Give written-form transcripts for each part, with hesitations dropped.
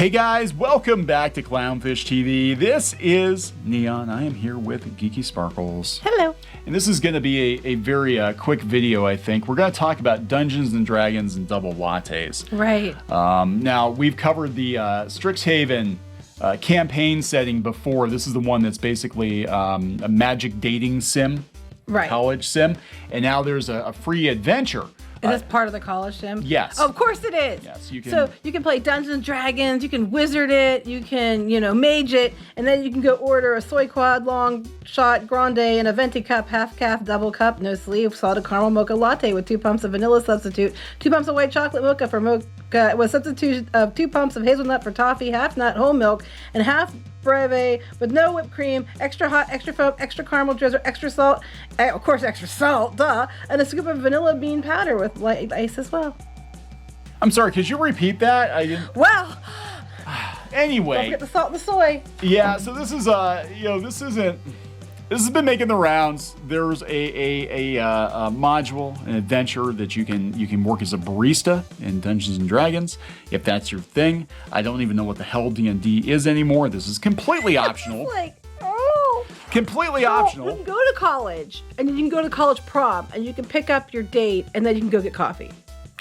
Hey guys, welcome back to Clownfish TV. This is Neon. I am here with Geeky Sparkles. Hello. And this is going to be a very quick video, I think. We're going to talk about Dungeons and Dragons and double lattes. Right. Now, we've covered the Strixhaven campaign setting before. This is the one that's basically a magic dating sim, Right. college sim. And now there's a free adventure. Is this part of the college sim? Yes. Of course it is. Yes, you can. So you can play Dungeons and Dragons, you can wizard it, you can, mage it, and then you can go order a soy quad, long shot, grande, and a venti cup, half calf, double cup, no sleeve, salted caramel mocha latte with 2 pumps of vanilla substitute, 2 pumps of white chocolate mocha for mocha, with substitute of 2 pumps of hazelnut for toffee, half nut whole milk, and half breve with no whipped cream, extra hot, extra foam, extra caramel drizzle, extra salt, of course extra salt, duh, and a scoop of vanilla bean powder with light ice as well. I'm sorry, could you repeat that? I didn't. Well, Anyway. don't forget the salt and the soy. Yeah, so this is this has been making the rounds. There's a module, an adventure that you can work as a barista in Dungeons and Dragons if that's your thing. I don't even know what the hell D&D is anymore. This is completely optional. Completely optional. You can go to college, and you can go to college prom, and you can pick up your date, and then you can go get coffee.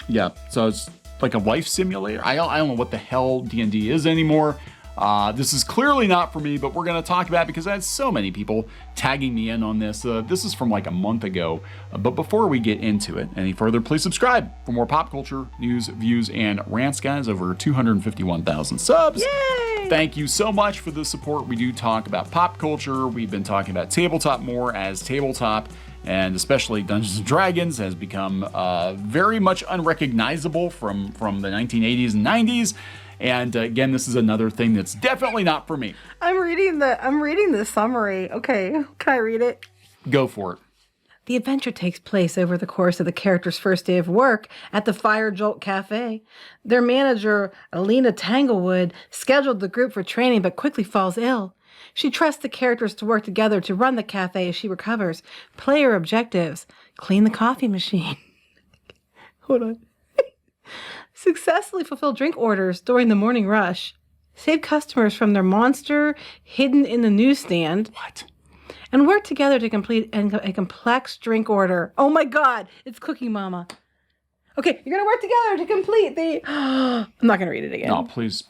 Yeah, so it's like a life simulator. I don't know what the hell D&D is anymore. This is clearly not for me, but we're going to talk about it because I had so many people tagging me in on this. This is from like a month ago. But before we get into it any further, please subscribe for more pop culture, news, views, and rants, guys. Over 251,000 subs. Yay! Thank you so much for the support. We do talk about pop culture. We've been talking about tabletop more, as tabletop and especially Dungeons & Dragons has become very much unrecognizable from the 1980s and 90s. And again, this is another thing that's definitely not for me. I'm reading the summary. Okay, can I read it? Go for it. The adventure takes place over the course of the character's first day of work at the Fire Jolt Cafe. Their manager, Alina Tanglewood, scheduled the group for training but quickly falls ill. She trusts the characters to work together to run the cafe as she recovers. Player objectives: clean the coffee machine. Hold on. Successfully fulfill drink orders during the morning rush. Save customers from their monster hidden in the newsstand. What? And work together to complete a complex drink order. Oh my God, it's Cookie Mama. Okay, you're going to work together to complete the... I'm not going to read it again. No, please.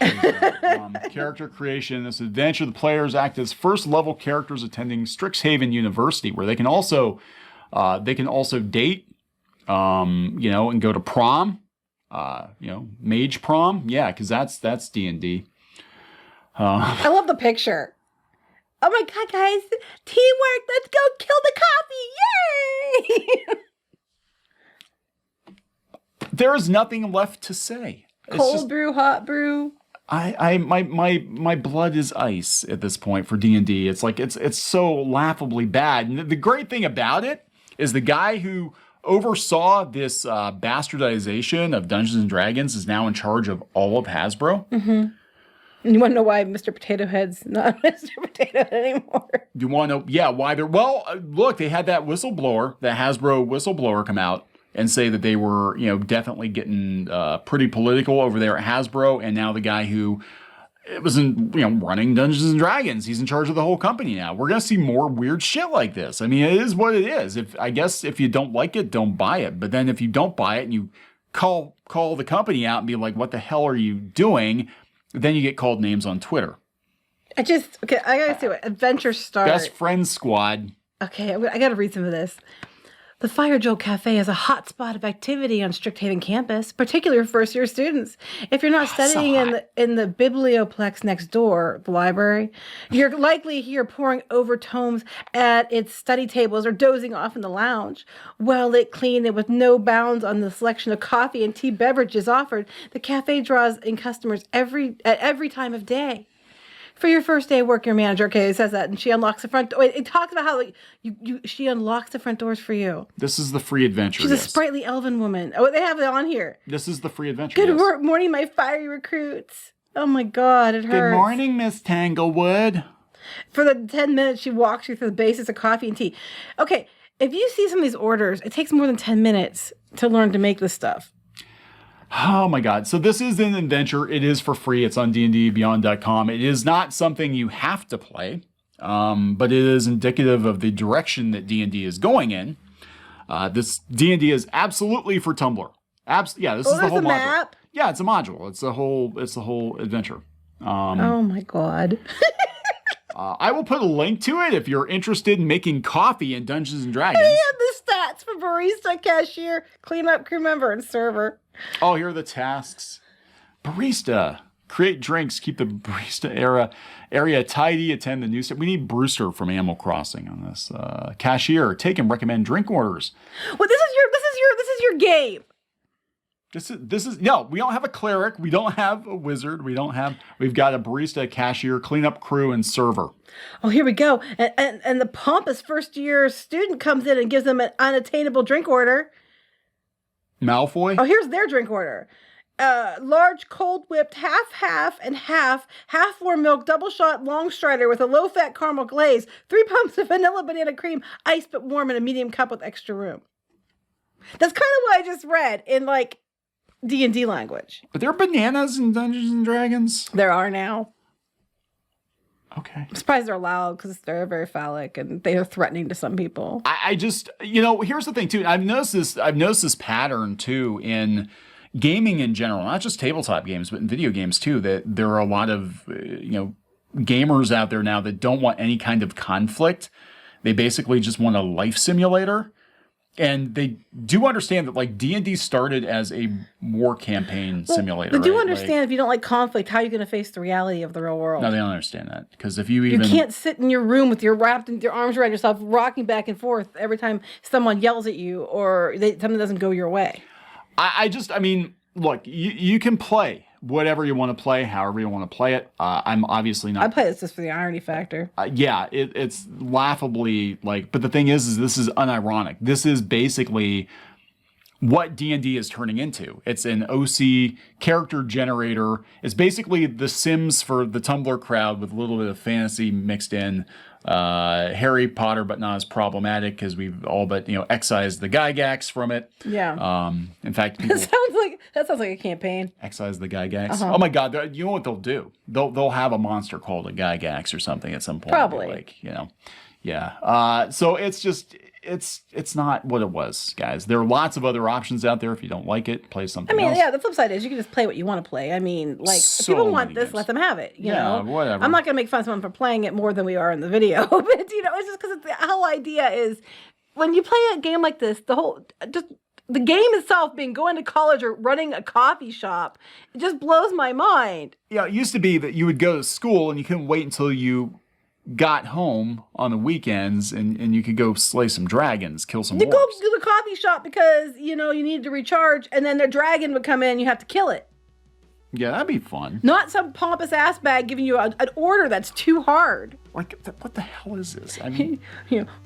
Character creation. This adventure, the players act as first-level characters attending Strixhaven University, where they can also date, and go to prom. Mage prom. Yeah, because that's D&D. I love the picture. Oh my God, guys. Teamwork. Let's go kill the coffee. Yay! There is nothing left to say. Cold brew, hot brew. My blood is ice at this point for D&D. It's like it's so laughably bad. And the great thing about it is the guy who oversaw this bastardization of Dungeons and Dragons is now in charge of all of Hasbro. Mm-hmm. And you want to know why Mr. Potato Head's not Mr. Potato Head anymore? You want to know? Yeah, why they're... Well, look, they had that whistleblower, that Hasbro whistleblower come out and say that they were, definitely getting pretty political over there at Hasbro. And now the guy who was running Dungeons and Dragons, he's in charge of the whole company now. We're going to see more weird shit like this. I mean, it is what it is. I guess if you don't like it, don't buy it. But then if you don't buy it and you call the company out and be like, what the hell are you doing? Then you get called names on Twitter. I gotta see what adventure start. Best friend squad. Okay, I gotta read some of this. The Fire Jolt Cafe is a hot spot of activity on Strixhaven campus, particularly for first-year students. If you're not studying in the biblioplex next door, the library, you're likely here poring over tomes at its study tables or dozing off in the lounge. Well-lit, clean, and with no bounds on the selection of coffee and tea beverages offered, the cafe draws in customers at every time of day. For your first day of work, your manager, okay, it says that, and she unlocks the front door. It talks about how she unlocks the front doors for you. This is the free adventure. She's a sprightly elven woman. Oh, they have it on here. This is the free adventure. Good morning, my fiery recruits. Oh my God, it hurts. Good morning, Miss Tanglewood. For the 10 minutes, she walks you through the basics of coffee and tea. Okay, if you see some of these orders, it takes more than 10 minutes to learn to make this stuff. Oh my God. So this is an adventure. It is for free. It's on dndbeyond.com. It is not something you have to play, but it is indicative of the direction that D&D is going in. This D&D is absolutely for Tumblr. Yeah, this is the whole module. Map? Yeah, it's a module. It's the whole adventure. Oh my God. I will put a link to it if you're interested in making coffee in Dungeons and Dragons. They have the stats for barista, cashier, cleanup crew member, and server. Oh, here are the tasks. Barista. Create drinks. Keep the barista area tidy. Attend the news. We need Brewster from Animal Crossing on this. Cashier. Take and recommend drink orders. Well, this is your game. This is no. We don't have a cleric. We don't have a wizard. We've got a barista, cashier, cleanup crew, and server. Oh, here we go. And the pompous first year student comes in and gives them an unattainable drink order. Malfoy? Oh, here's their drink order. Large cold whipped half and half warm milk double shot long strider with a low fat caramel glaze, 3 pumps of vanilla banana cream, iced but warm in a medium cup with extra room. That's kind of what I just read in like D&D language. Are there bananas in Dungeons and Dragons? There are now. Okay. I'm surprised they're allowed because they're very phallic and they are threatening to some people. I just, here's the thing too. I've noticed this pattern too in gaming in general, not just tabletop games, but in video games too, that there are a lot of, gamers out there now that don't want any kind of conflict. They basically just want a life simulator. And they do understand that like D&D started as a war campaign simulator. They do understand if you don't like conflict, how are you going to face the reality of the real world? No, they don't understand that. Because if you can't sit in your room with your arms around yourself, rocking back and forth every time someone yells at you or something doesn't go your way. Look, you can play whatever you want to play, however you want to play it. I'm obviously not. I play this just for the irony factor. It's laughably but the thing is this is unironic. This is basically what D&D is turning into. It's an OC character generator. It's basically The Sims for the Tumblr crowd with a little bit of fantasy mixed in. Harry Potter, but not as problematic because we've all but excised the Gygax from it. Yeah. In fact, people that sounds like a campaign. Excise the Gygax. Uh-huh. Oh my God! You know what they'll do? They'll have a monster called a Gygax or something at some point. Probably. Yeah. So it's just it's not what it was, guys. There are lots of other options out there. If you don't like it, play something else. The flip side is you can just play what you want to play. If people want this, let them have it. You know? Whatever. I'm not going to make fun of someone for playing it more than we are in the video. But, it's just because the whole idea is when you play a game like this, the game itself being going to college or running a coffee shop, it just blows my mind. Yeah, it used to be that you would go to school and you couldn't wait until you got home on the weekends and you could go slay some dragons, kill some You orcs. go to the coffee shop because, you needed to recharge and then the dragon would come in and you have to kill it. Yeah, that'd be fun. Not some pompous ass bag giving you an order that's too hard. Like, what the hell is this?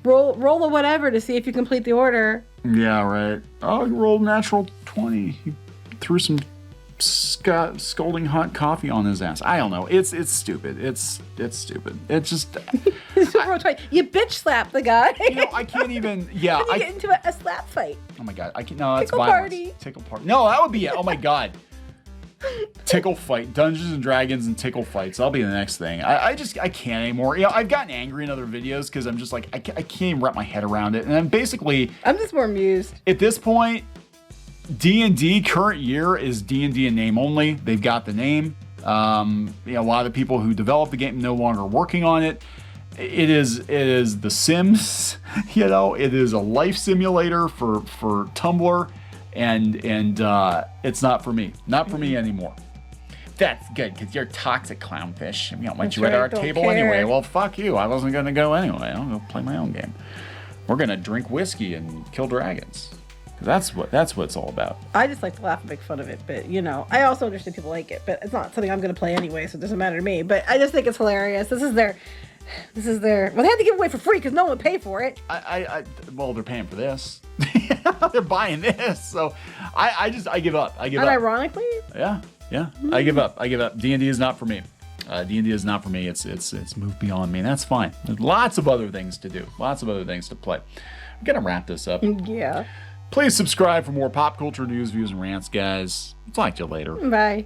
Roll a whatever to see if you complete the order. Yeah, right. Oh, you rolled natural 20. You threw some scalding hot coffee on his ass. I don't know. It's stupid. It's stupid. It's just. You bitch slap the guy. I can't even. Yeah, I get into a slap fight. Oh my God! I can't. No, that's Tickle violence. party. Tickle party. No, that would be it. Oh my God. Tickle fight, Dungeons and Dragons and tickle fights. That'll be the next thing. I can't anymore. I've gotten angry in other videos because I'm just like I can't even wrap my head around it. And I'm just more amused at this point. D&D current year is D&D in name only. They've got the name. A lot of the people who developed the game no longer working on it. It is The Sims. It is a life simulator for Tumblr. And it's not for me. Not for me anymore. That's good, because you're toxic, Clownfish. We don't want you at our table anyway. Well, fuck you. I wasn't going to go anyway. I'll go play my own game. We're going to drink whiskey and kill dragons. That's what it's all about. I just like to laugh and make fun of it, but I also understand people like it, but it's not something I'm going to play anyway, so it doesn't matter to me. But I just think it's hilarious. This is their. Well, they had to give it away for free because no one would pay for it. Well, they're paying for this. They're buying this, so I give up. Unironically? Yeah. I give up. D&D is not for me. D&D is not for me. It's moved beyond me. And that's fine. There's lots of other things to do. Lots of other things to play. I'm gonna wrap this up. Yeah. Please subscribe for more pop culture news, views, and rants, guys. Talk to you later. Bye.